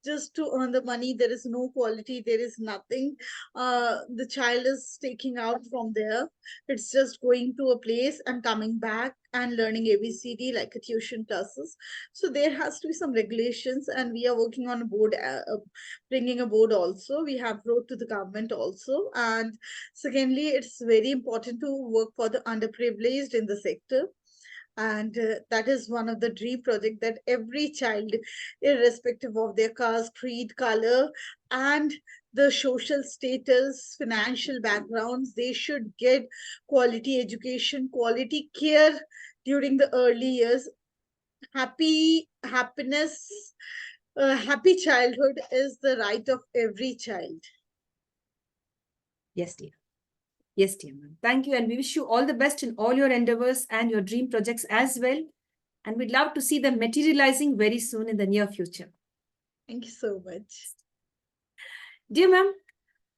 just to earn the money. There is no quality, there is nothing. The child is taking out from there. It's just going to a place and coming back and learning ABCD like a tuition classes. So there has to be some regulations, and we are working on a board, bringing a board also. We have wrote to the government also. And secondly, it's very important to work for the underprivileged in the sector. And that is one of the dream project, that every child, irrespective of their caste, creed, color, and the social status, financial backgrounds, they should get quality education, quality care during the early years. Happy childhood is the right of every child.
Yes, dear. Yes, dear ma'am. Thank you. And we wish you all the best in all your endeavors and your dream projects as well. And we'd love to see them materializing very soon in the near future.
Thank you so much.
Dear ma'am,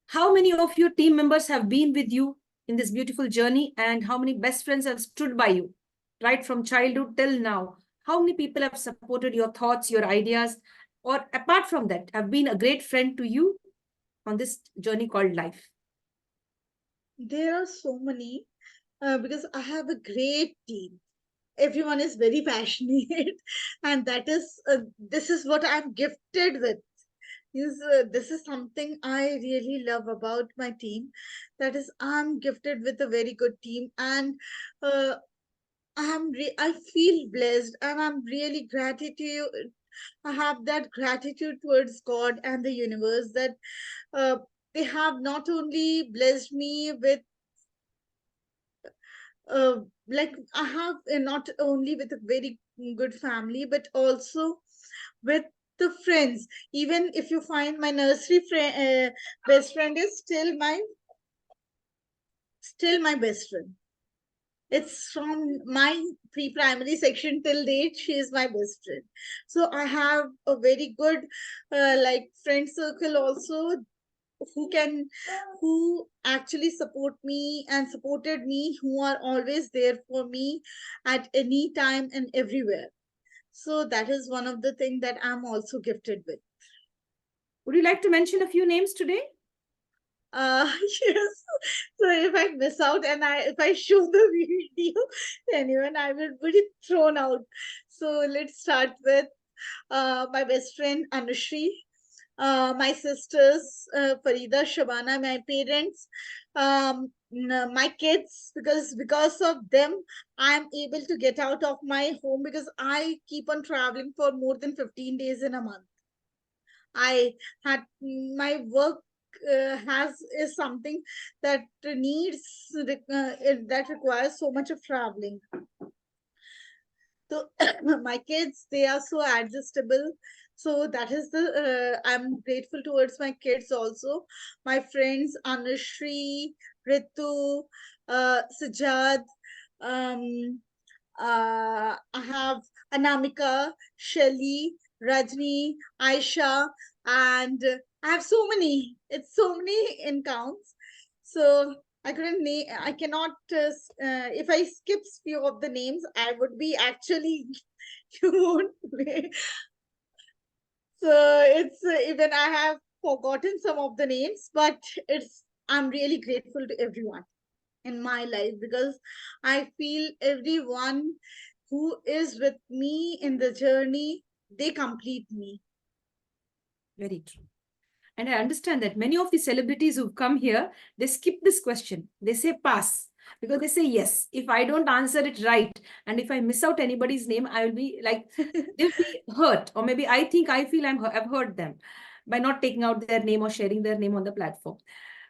how many of your team members have been with you in this beautiful journey, and how many best friends have stood by you right from childhood till now? How many people have supported your thoughts, your ideas, or apart from that, have been a great friend to you on this journey called life?
There are so many, because I have a great team. Everyone is very passionate, and that is this is what I'm gifted with. This is something I really love about my team. That is, I'm gifted with a very good team, and uh, I feel blessed, and I'm really gratitude. I have that gratitude towards God and the universe, that uh, they have not only blessed me with like, I have not only with a very good family, but also with the friends. Even if you find my nursery friend, best friend is still my best friend. It's from my pre-primary section till date. She is my best friend. So I have a very good like friend circle also, who can who actually support me and supported me, who are always there for me at any time and everywhere. So that is one of the things that I'm also gifted with.
Would you like to mention a few names today?
Yes. So if I miss out, and if I show the video, anyone, I will be thrown out. So let's start with my best friend Anushri, my sisters, Farida, Shabana, my parents, my kids, because of them, I'm able to get out of my home, because I keep on traveling for more than 15 days in a month. I had my work has is something that that requires so much of traveling. So my kids, they are so adjustable. So that is the I'm grateful towards my kids also. My friends Anushri, Ritu, Sajad, um, I have Anamika, Shelly, Rajni, Aisha, and I have so many. It's so many in counts. So I couldn't name. I cannot. If I skip few of the names, I would be actually you won't. So it's even I have forgotten some of the names, but it's I'm really grateful to everyone in my life, because I feel everyone who is with me in the journey, they complete me.
Very true. And I understand that many of the celebrities who've come here, they skip this question. They say pass. because they say yes. If I don't answer it right, and if I miss out anybody's name, I will be like, they'll be hurt. Or maybe I feel I've hurt them by not taking out their name or sharing their name on the platform.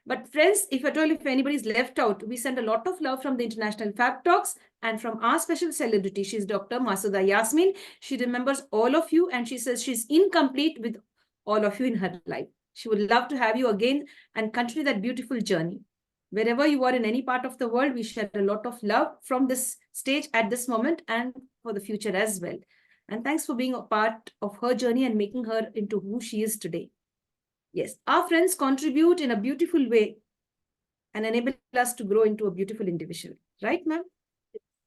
But friends, if at all, if anybody's left out, we send a lot of love from the International Fabtalks and from our special celebrity. She's Dr. Masuda Yasmin. She remembers all of you and she says she's incomplete with all of you in her life. She would love to have you again and continue that beautiful journey. Wherever you are in any part of the world, we share a lot of love from this stage at this moment and for the future as well. And thanks for being a part of her journey and making her into who she is today. Yes, our friends contribute in a beautiful way and enable us to grow into a beautiful individual. Right, ma'am?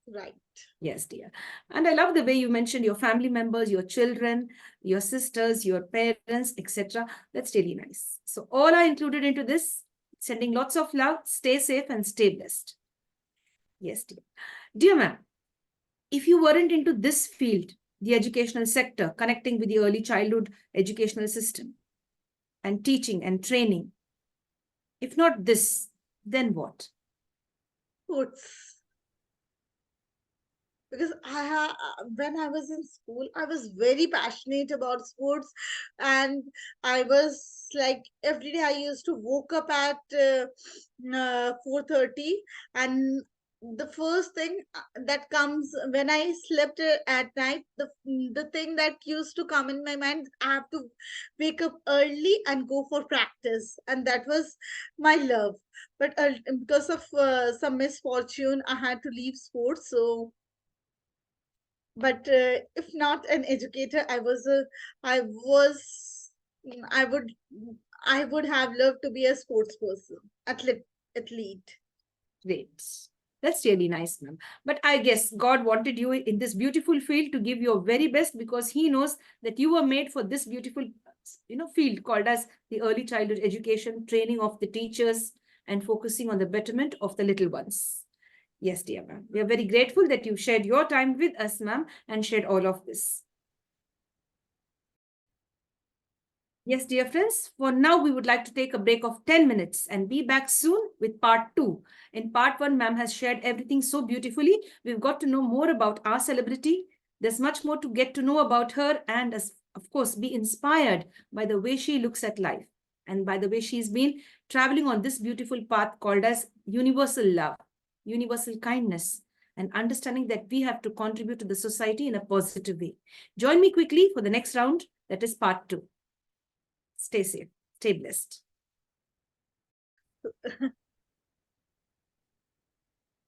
Right.
Yes, dear. And I love the way you mentioned your family members, your children, your sisters, your parents, etc. That's really nice. So all are included into this. Sending lots of love. Stay safe and stay blessed. Yes, dear. Dear ma'am, if you weren't into this field, the educational sector, connecting with the early childhood educational system, and teaching and training. If not this, then what?
Sports. Because when I was in school, I was very passionate about sports, and I was like every day I used to woke up at 4:30, and the first thing that comes when I slept at night, the thing that used to come in my mind, I have to wake up early and go for practice, and that was my love. But because of some misfortune, I had to leave sports. So but if not an educator, I was I would I would have loved to be a sports person, athlete.
Great. That's really nice, ma'am. But I guess God wanted you in this beautiful field to give your very best because he knows that you were made for this beautiful, field called as the early childhood education, training of the teachers and focusing on the betterment of the little ones. Yes, dear ma'am. We are very grateful that you shared your time with us, ma'am, and shared all of this. Yes, dear friends, for now, we would like to take a break of 10 minutes and be back soon with part 2. In part 1, ma'am has shared everything so beautifully. We've got to know more about our celebrity. There's much more to get to know about her and, of course, be inspired by the way she looks at life and by the way she's been traveling on this beautiful path called as universal love, universal kindness, and understanding that we have to contribute to the society in a positive way. Join me quickly for the next round, that is part 2. Stay safe. Stay blessed.